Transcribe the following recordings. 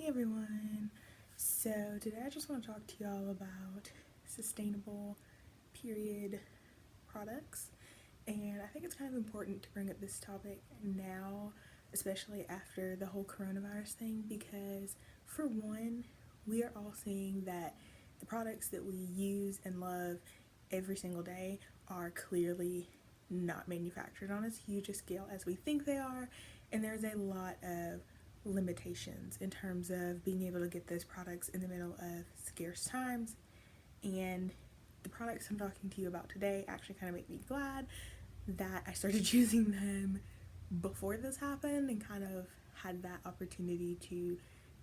Hey everyone! So today I just want to talk to y'all about sustainable period products, and I think it's kind of important to bring up this topic now, especially after the whole coronavirus thing, because for one, we are all seeing that the products that we use and love every single day are clearly not manufactured on as huge a scale as we think they are, and there's a lot of limitations in terms of being able to get those products in the middle of scarce times. And the products I'm talking to you about today actually kind of make me glad that I started using them before this happened and kind of had that opportunity to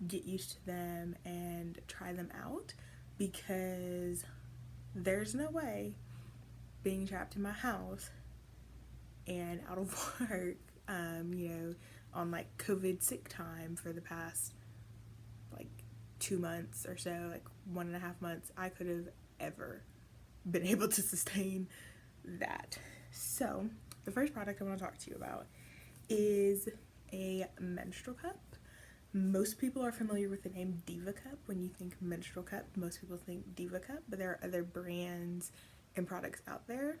get used to them and try them out, because there's no way being trapped in my house and out of work, on like COVID sick time for the past like 2 months or so, like 1.5 months, I could have ever been able to sustain that. So, the first product I want to talk to you about is a menstrual cup. Most people are familiar with the name Diva Cup. When you think menstrual cup, most people think Diva Cup, but there are other brands and products out there.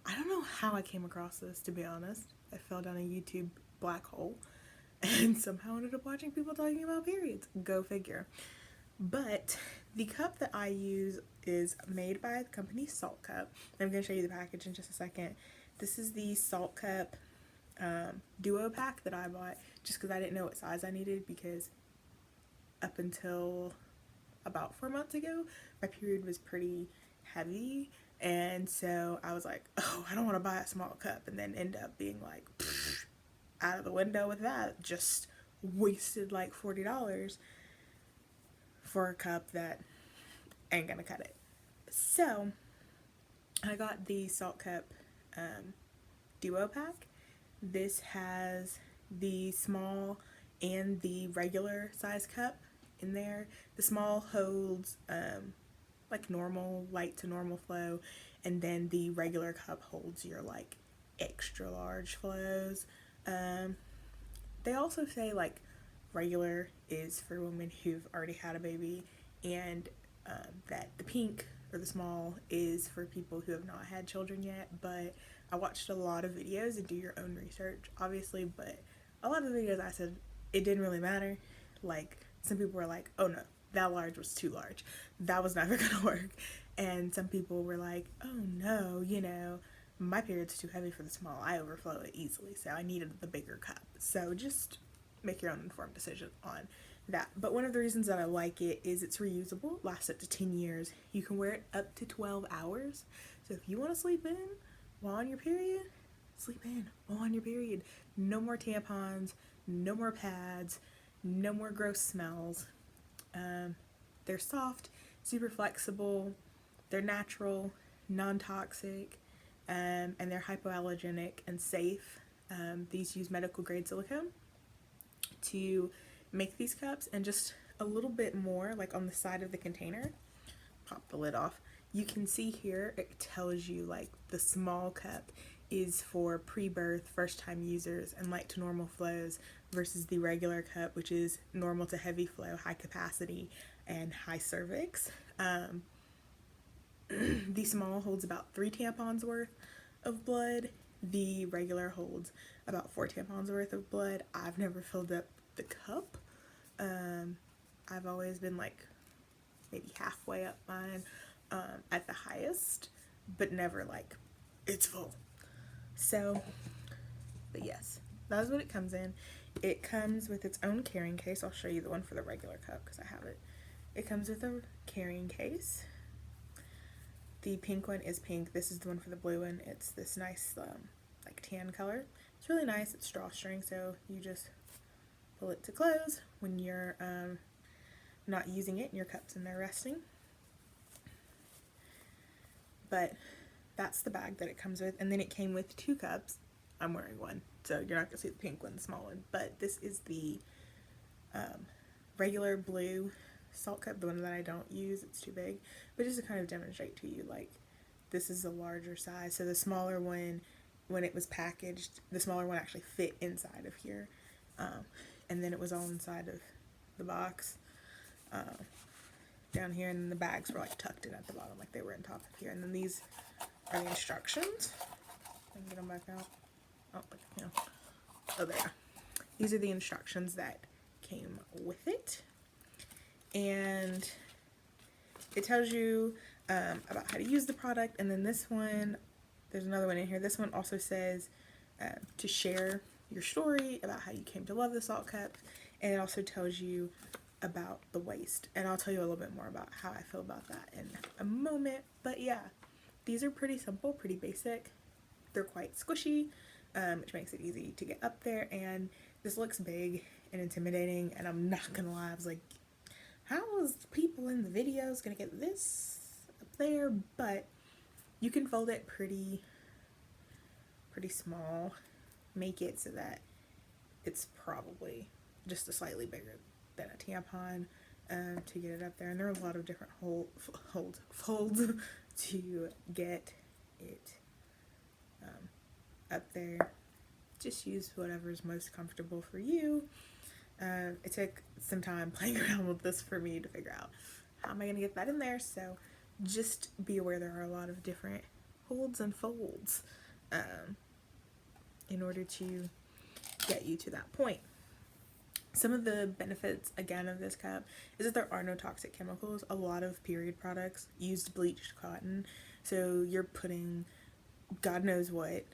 I don't know how I came across this, to be honest. I fell down a YouTube black hole and somehow ended up watching people talking about periods. Go figure. But the cup that I use is made by the company Salt Cup. I'm going to show you the package in just a second. This is the Salt Cup duo pack that I bought just because I didn't know what size I needed, because up until about 4 months ago, my period was pretty heavy, and so I was like, oh, I don't want to buy a small cup, and then end up being like, out of the window with that. Just wasted like $40 for a cup that ain't gonna cut it. So I got the Salt Cup duo pack. This has the small and the regular size cup in there. The small holds like normal, light to normal flow, and then the regular cup holds your like extra large flows. They also say like regular is for women who've already had a baby, and that the pink or the small is for people who have not had children yet. But I watched a lot of videos, and do your own research obviously, but a lot of the videos I said it didn't really matter. Like, some people were like, oh no, that large was too large, that was never gonna work. And some people were like, oh no, my period's too heavy for the small, I overflow it easily, so I needed the bigger cup. So just make your own informed decision on that. But one of the reasons that I like it is it's reusable. It lasts up to 10 years. You can wear it up to 12 hours. So if you want to sleep in while on your period, sleep in while on your period. No more tampons, no more pads, no more gross smells. They're soft, super flexible, they're natural, non-toxic, and they're hypoallergenic and safe. These use medical grade silicone to make these cups, and just a little bit more like on the side of the container. Pop the lid off. You can see here it tells you like the small cup is for pre-birth, first-time users, and light to normal flows, versus the regular cup, which is normal to heavy flow, high capacity, and high cervix. The small holds about 3 tampons worth of blood. The regular holds about 4 tampons worth of blood. I've never filled up the cup. I've always been like maybe halfway up mine at the highest, but never like it's full. So, but yes, that's what it comes in. It comes with its own carrying case. I'll show you the one for the regular cup because I have it. It comes with a carrying case. The pink one is pink. This is the one for the blue one. It's this nice like tan color. It's really nice. It's drawstring, so you just pull it to close when you're not using it and your cup's in there resting. But that's the bag that it comes with, and then it came with 2 cups. I'm wearing one, so you're not gonna see the pink one, the small one, but this is the regular blue Salt Cup, the one that I don't use. It's too big, but just to kind of demonstrate to you, like, this is a larger size. So the smaller one, when it was packaged, the smaller one actually fit inside of here, and then it was all inside of the box down here, and then the bags were like tucked in at the bottom, like they were on top of here. And then these are the instructions. I can get them back out. Oh, yeah. Oh, there. These are the instructions that came with it, and it tells you about how to use the product. And then this one, there's another one in here. This one also says to share your story about how you came to love the salt cup, and it also tells you about the waste, and I'll tell you a little bit more about how I feel about that in a moment. But yeah, these are pretty simple, pretty basic. They're quite squishy, which makes it easy to get up there, and this looks big and intimidating, and I'm not gonna lie, I was like, how is people in the videos gonna get this up there? But you can fold it pretty small, make it so that it's probably just a slightly bigger than a tampon to get it up there. And there are a lot of different folds to get it up there. Just use whatever's most comfortable for you. It took some time playing around with this for me to figure out how am I going to get that in there. So just be aware there are a lot of different holds and folds in order to get you to that point. Some of the benefits, again, of this cup is that there are no toxic chemicals. A lot of period products use bleached cotton, so you're putting God knows what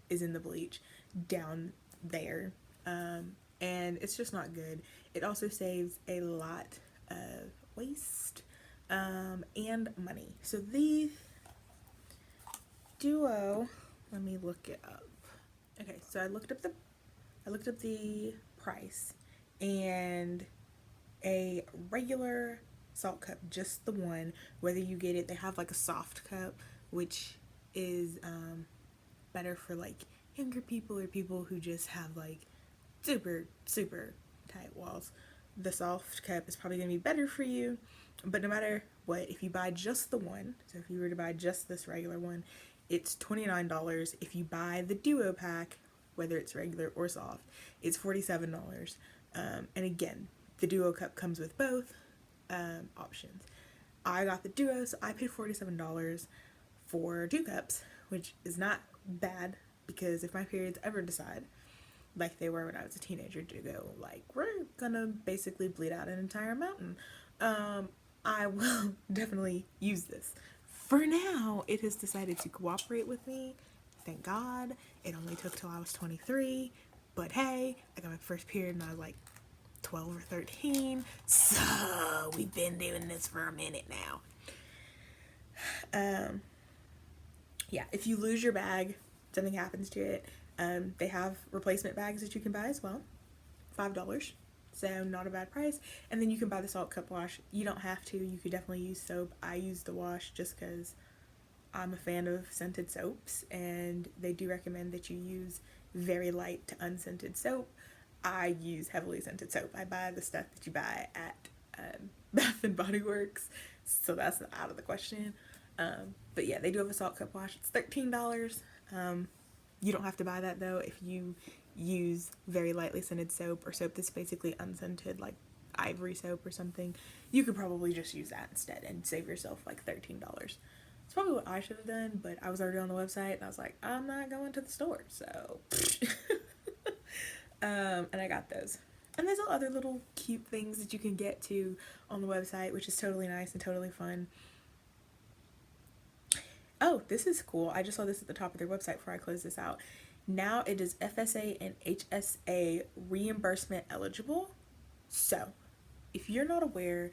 is in the bleach down there, and it's just not good. It also saves a lot of waste and money. So the Duo, let me look it up. Okay, so I looked up the price, and a regular salt cup, just the one, whether you get it, they have like a soft cup, which is better for like younger people or people who just have like super tight walls. The soft cup is probably gonna be better for you, but no matter what, if you buy just the one, so if you were to buy just this regular one, it's $29. If you buy the Duo pack, whether it's regular or soft, it's $47. And again, the Duo cup comes with both options. I got the Duo, so I paid $47 for 2 cups, which is not bad, because if my periods ever decide, like they were when I was a teenager, to go like, we're gonna basically bleed out an entire mountain, I will definitely use this. For now, it has decided to cooperate with me. Thank God. It only took till I was 23, but hey, I got my first period when I was like 12 or 13, so we've been doing this for a minute now. Yeah, if you lose your bag, something happens to it, they have replacement bags that you can buy as well, $5, so not a bad price. And then you can buy the salt cup wash. You don't have to, you could definitely use soap. I use the wash just because I'm a fan of scented soaps, and they do recommend that you use very light to unscented soap. I use heavily scented soap. I buy the stuff that you buy at Bath and Body Works, so that's out of the question. But yeah, they do have a salt cup wash. It's $13. You don't have to buy that though if you use very lightly scented soap, or soap that's basically unscented, like Ivory soap or something. You could probably just use that instead and save yourself like $13. It's probably what I should have done, but I was already on the website and I was like, I'm not going to the store, so and I got those. And there's other little cute things that you can get to on the website, which is totally nice and totally fun. Oh, this is cool. I just saw this at the top of their website before I close this out. Now it is FSA and HSA reimbursement eligible. So if you're not aware,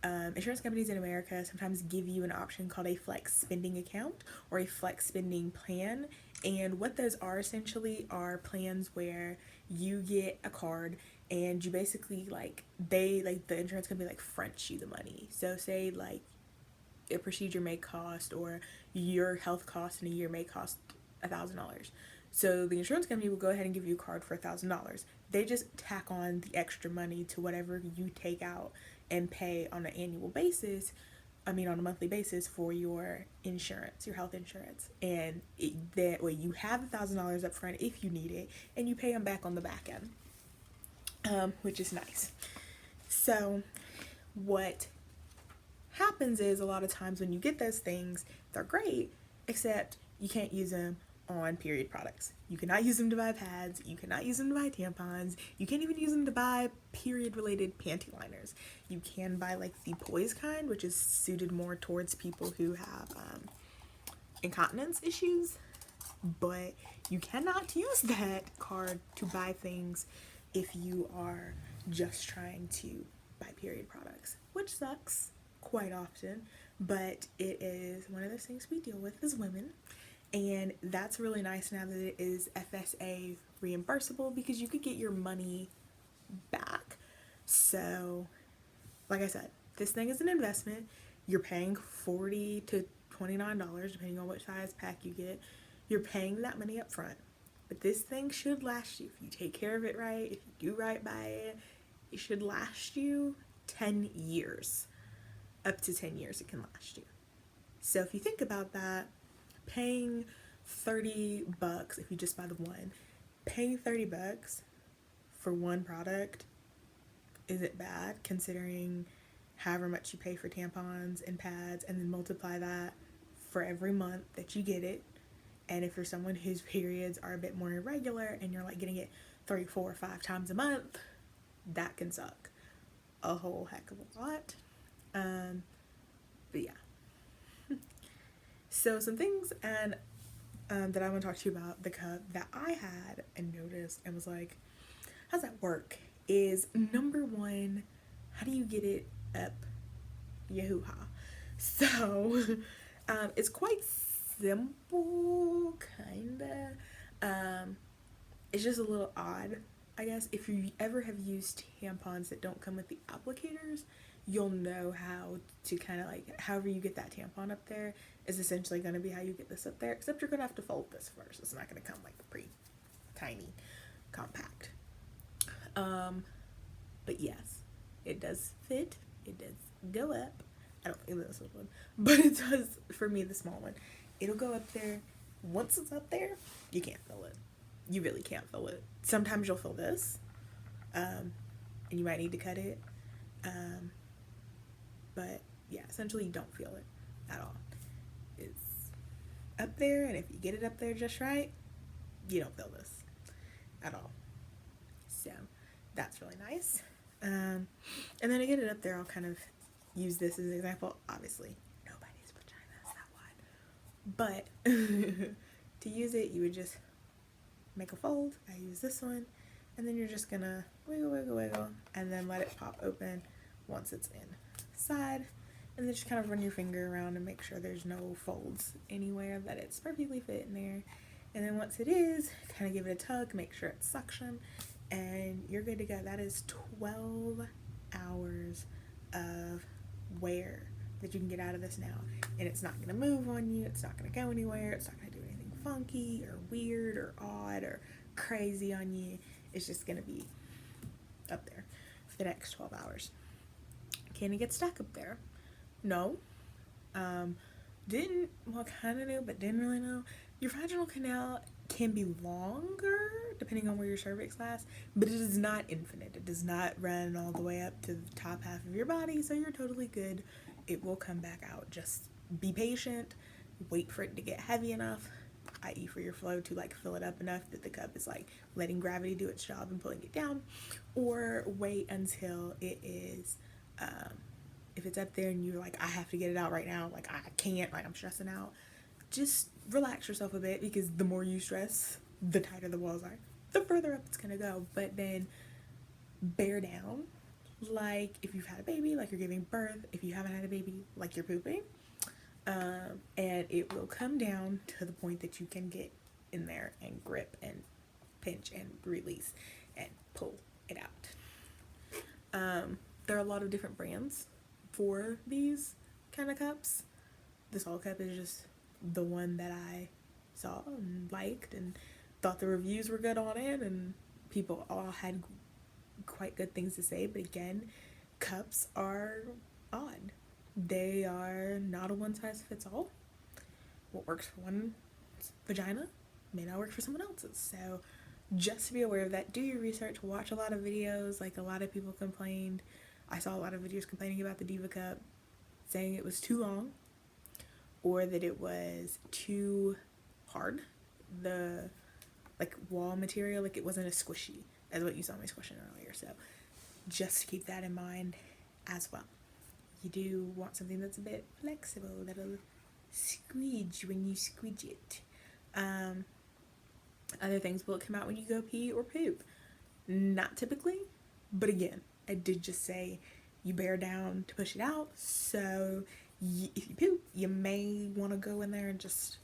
insurance companies in America sometimes give you an option called a flex spending account or a flex spending plan. And what those are essentially are plans where you get a card and you basically the insurance company fronts you the money. So say like a procedure may cost, or your health cost in a year may cost $1,000. So the insurance company will go ahead and give you a card for $1,000. They just tack on the extra money to whatever you take out and pay on an annual basis, on a monthly basis for your insurance, your health insurance. And that way you have $1,000 up front if you need it, and you pay them back on the back end. which is nice. So what happens is a lot of times when you get those things, they're great, except you can't use them on period products. You cannot use them to buy pads, you cannot use them to buy tampons, you can't even use them to buy period related panty liners. You can buy like the Poise kind, which is suited more towards people who have incontinence issues, but you cannot use that card to buy things if you are just trying to buy period products, which sucks quite often, but it is one of those things we deal with as women. And that's really nice now that it is FSA reimbursable, because you could get your money back. So, like I said, this thing is an investment. You're paying $40 to $29 depending on which size pack you get. You're paying that money up front. But this thing should last you if you take care of it right, if you do right by it. It should last you 10 years. Up to 10 years it can last you. So if you think about that, paying $30 if you just buy the one, paying $30 for one product isn't bad, considering however much you pay for tampons and pads, and then multiply that for every month that you get it. And if you're someone whose periods are a bit more irregular and you're like getting it 3, 4, 5 times a month, that can suck a whole heck of a lot. But yeah. So some things and that I want to talk to you about the cup that I had and noticed and was like, how's that work? Is number one, how do you get it up Yahoo-ha? So it's quite simple, kinda. It's just a little odd, I guess. If you ever have used tampons that don't come with the applicators, you'll know how to kind of like, however you get that tampon up there is essentially going to be how you get this up there, except you're going to have to fold this first. It's not going to come like pretty tiny, compact. But yes, it does fit. It does go up. I don't think this one, but it does for me, the small one. It'll go up there. Once it's up there, you can't fill it. You really can't fill it. Sometimes you'll fill this, and you might need to cut it. But yeah, essentially you don't feel it at all. It's up there, and if you get it up there just right, you don't feel this at all. So that's really nice. And then to get it up there, I'll kind of use this as an example. Obviously, nobody's vagina is that wide. But to use it, you would just make a fold. I use this one. And then you're just gonna wiggle, wiggle, wiggle, and then let it pop open once it's inside. And then just kind of run your finger around and make sure there's no folds anywhere, that it's perfectly fit in there. And then once it is, kind of give it a tug, make sure it's suction, and you're good to go. That is 12 hours of wear that you can get out of this now. And it's not gonna move on you, it's not gonna go anywhere, it's not gonna do anything funky or weird or odd or crazy on you. It's just gonna be up there for the next 12 hours. Can it get stuck up there? No. Kind of knew, but didn't really know. Your vaginal canal can be longer depending on where your cervix lasts, but it is not infinite. It does not run all the way up to the top half of your body, so you're totally good. It will come back out. Just be patient, wait for it to get heavy enough, i.e. for your flow to like fill it up enough that the cup is like letting gravity do its job and pulling it down, or wait until it is if it's up there and you're like, I have to get it out right now, like I can't, like I'm stressing out, just relax yourself a bit, because the more you stress, the tighter the walls are, the further up it's gonna go. But then bear down, like if you've had a baby, like you're giving birth. If you haven't had a baby, like you're pooping. And it will come down to the point that you can get in there and grip and pinch and release and pull it out. There are a lot of different brands for these kind of cups. This whole cup is just the one that I saw and liked and thought the reviews were good on it, and people all had quite good things to say. But again, cups are odd. They are not a one size fits all. What works for one vagina may not work for someone else's. So just to be aware of that. Do your research, watch a lot of videos. Like, a lot of people complained. I saw a lot of videos complaining about the Diva Cup, saying it was too long or that it was too hard. The like wall material, like it wasn't as squishy as what you saw me squishing earlier. So just keep that in mind as well. You do want something that's a bit flexible, that'll squeege when you squeege it. Other things, will it come out when you go pee or poop? Not typically, but again, I did just say you bear down to push it out, so if you poop, you may want to go in there and just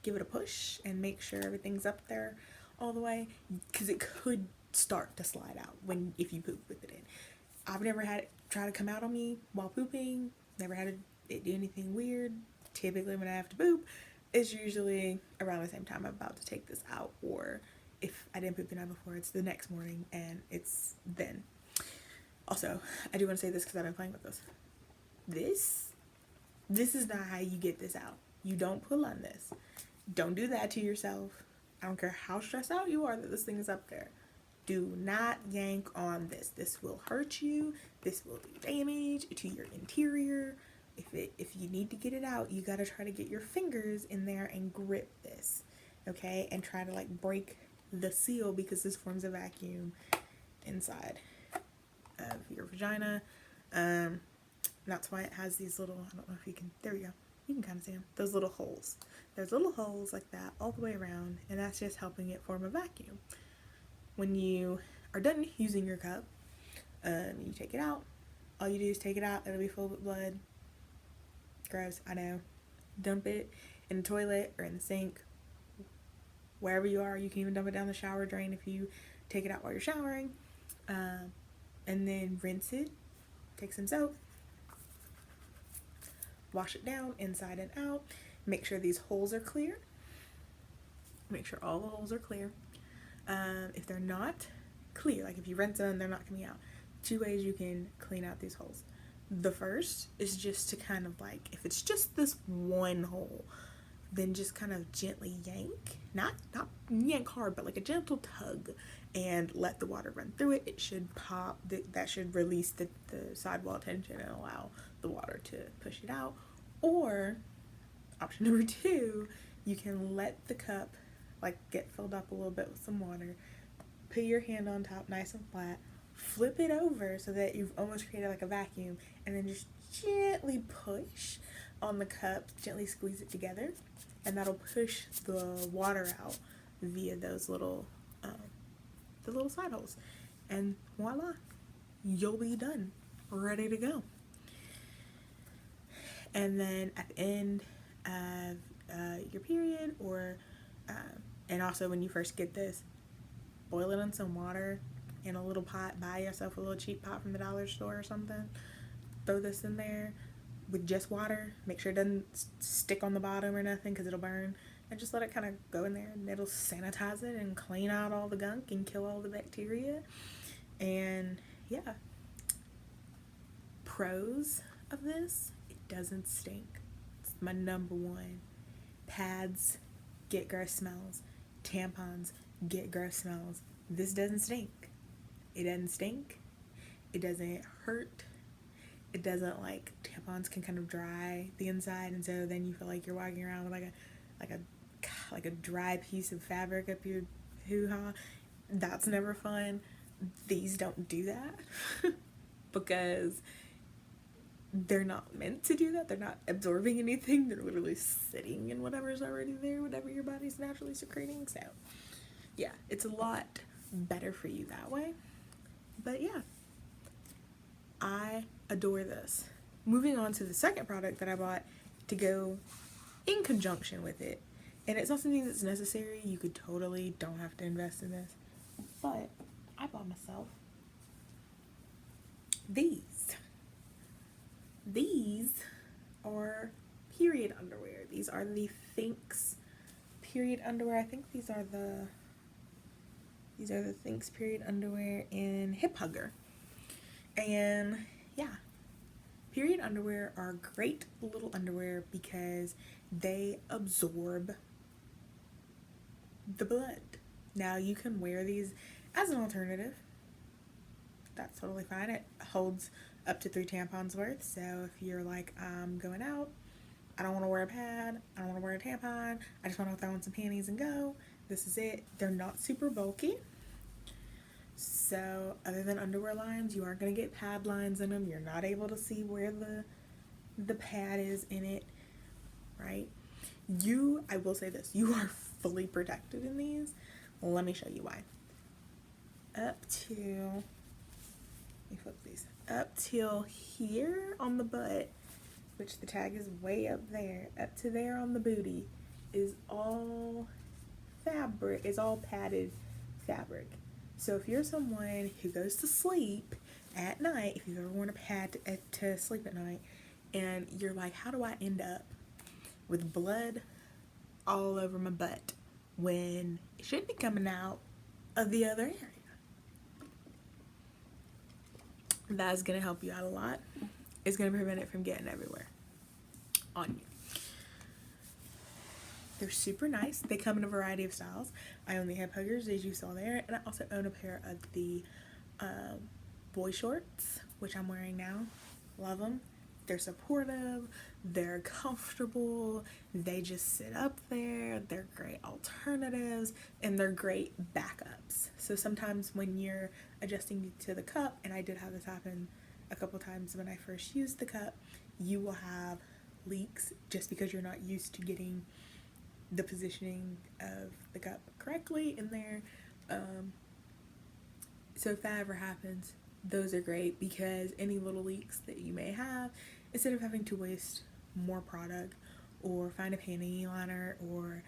give it a push and make sure everything's up there all the way, because it could start to slide out if you poop with it in. I've never had it try to come out on me while pooping, never had it do anything weird. Typically when I have to poop, it's usually around the same time I'm about to take this out, or if I didn't poop the night before, it's the next morning and it's then. Also, I do want to say this because I've been playing with this. This is not how you get this out. You don't pull on this. Don't do that to yourself. I don't care how stressed out you are that this thing is up there. Do not yank on this. This will hurt you. This will do damage to your interior. If you need to get it out, you gotta try to get your fingers in there and grip this, okay? And try to like break the seal, because this forms a vacuum inside of your vagina. That's why it has these little, I don't know if you can, there we go. You can kind of see them, those little holes. There's little holes like that all the way around, and that's just helping it form a vacuum. When you are done using your cup, you take it out. All you do is take it out. It'll be full of blood. Gross, I know. Dump it in the toilet or in the sink. Wherever you are, you can even dump it down the shower drain if you take it out while you're showering. And then rinse it. Take some soap. Wash it down inside and out. Make sure these holes are clear. Make sure all the holes are clear. If they're not clear, like if you rinse them and they're not coming out, 2 ways you can clean out these holes. The first is just to kind of like, if it's just this one hole, then just kind of gently yank, not yank hard, but like a gentle tug, and let the water run through it. It should pop, that should release the sidewall tension and allow the water to push it out. Or option number 2, you can let the cup like get filled up a little bit with some water, put your hand on top nice and flat, flip it over so that you've almost created like a vacuum, and then just gently push on the cup, gently squeeze it together, and that'll push the water out via those little the little side holes, and voila, you'll be done, ready to go. And then at the end of your period, or and also when you first get this, boil it in some water in a little pot. Buy yourself a little cheap pot from the dollar store or something. Throw this in there with just water. Make sure it doesn't stick on the bottom or nothing, because it'll burn. And just let it kind of go in there, and it'll sanitize it and clean out all the gunk and kill all the bacteria. And yeah, pros of this: it doesn't stink. It's my number one. Pads get gross smells. Tampons get gross smells. This doesn't stink. It doesn't stink. It doesn't hurt. It doesn't, like, tampons can kind of dry the inside, and so then you feel like you're walking around with like a dry piece of fabric up your hoo-ha. That's never fun. These don't do that because they're not meant to do that. They're not absorbing anything. They're literally sitting in whatever's already there, whatever your body's naturally secreting. So yeah, it's a lot better for you that way. But yeah, I adore this. Moving on to the second product that I bought to go in conjunction with it, and it's not something that's necessary. You could totally don't have to invest in this, but I bought myself these. These are period underwear. These are the Thinx period underwear. I think these are the Thinx period underwear in Hip Hugger. And yeah, period underwear are great little underwear because they absorb the blood. Now you can wear these as an alternative. That's totally fine. It holds up to 3 tampons worth. So if you're like, I'm going out, I don't want to wear a pad, I don't want to wear a tampon, I just want to throw in some panties and go, this is it. They're not super bulky. So other than underwear lines, you aren't going to get pad lines in them. You're not able to see where the pad is in it, right? I will say this, you are fully protected in these. Let me show you why. Up till here on the butt, which the tag is way up there, up to there on the booty, is all fabric, is all padded fabric. So if you're someone who goes to sleep at night, if you've ever worn a pad to sleep at night, and you're like, how do I end up with blood all over my butt when it should be coming out of the other area? That's going to help you out a lot. It's going to prevent it from getting everywhere on you. They're super nice. They come in a variety of styles. I own the hip huggers, as you saw there, and I also own a pair of the boy shorts, which I'm wearing now. Love them. They're supportive, they're comfortable, they just sit up there, they're great alternatives, and they're great backups. So sometimes when you're adjusting to the cup, and I did have this happen a couple times when I first used the cup, you will have leaks just because you're not used to getting the positioning of the cup correctly in there. So if that ever happens, those are great, because any little leaks that you may have, instead of having to waste more product or find a panty liner or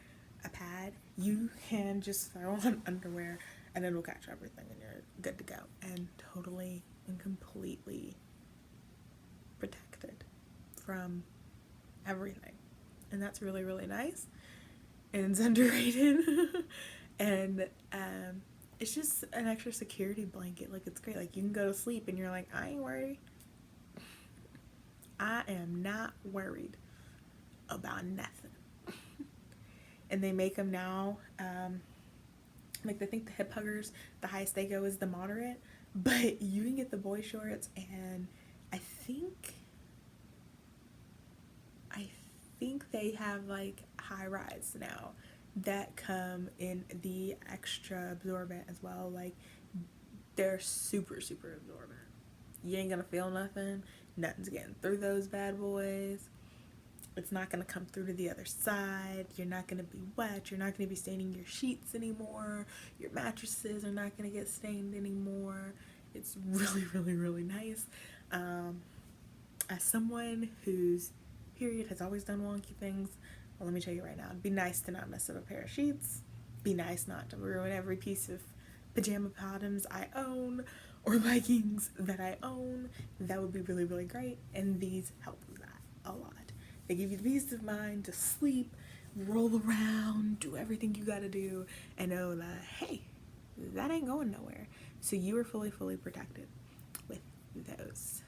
a pad, you can just throw on underwear and it'll catch everything and you're good to go and totally and completely protected from everything. And that's really, really nice, and it's underrated. And it's just an extra security blanket. Like, it's great. Like, you can go to sleep and you're like, I ain't worried. I am not worried about nothing. And they make them now, like, I think the hip huggers, the highest they go is the moderate, but you can get the boy shorts, and I think they have like high rise now that come in the extra absorbent as well. Like, they're super, super absorbent. You ain't gonna feel nothing. Nothing's getting through those bad boys. It's not gonna come through to the other side. You're not gonna be wet. You're not gonna be staining your sheets anymore. Your mattresses are not gonna get stained anymore. It's really, really, really nice. As someone whose period has always done wonky things, well, let me tell you right now, it'd be nice to not mess up a pair of sheets. Be nice not to ruin every piece of pajama bottoms I own or leggings that I own. That would be really, really great, and these help with that a lot. They give you the peace of mind to sleep, roll around, do everything you gotta do, and know that, hey, that ain't going nowhere. So you are fully, fully protected with those.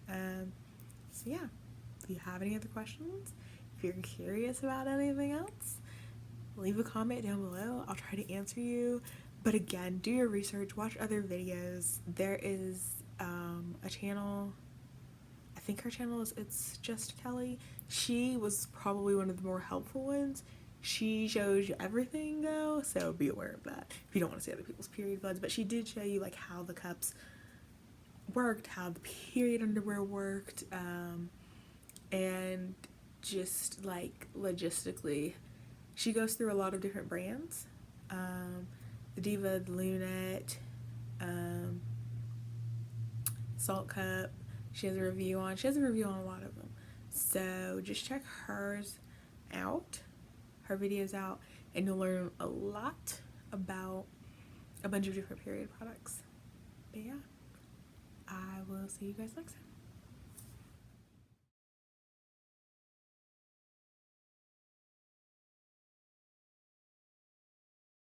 So yeah, if you have any other questions, if you're curious about anything else, leave a comment down below. I'll try to answer you. But again, do your research, watch other videos. There is a channel, I think her channel is It's Just Kelly. She was probably one of the more helpful ones. She shows you everything though, so be aware of that if you don't want to see other people's period bloods. But she did show you like how the cups worked, how the period underwear worked, and just like logistically, she goes through a lot of different brands. The Diva, the Lunette, Salt Cup. She has a review on a lot of them. So just check hers out, her videos out, and you'll learn a lot about a bunch of different period products. But yeah, I will see you guys next time.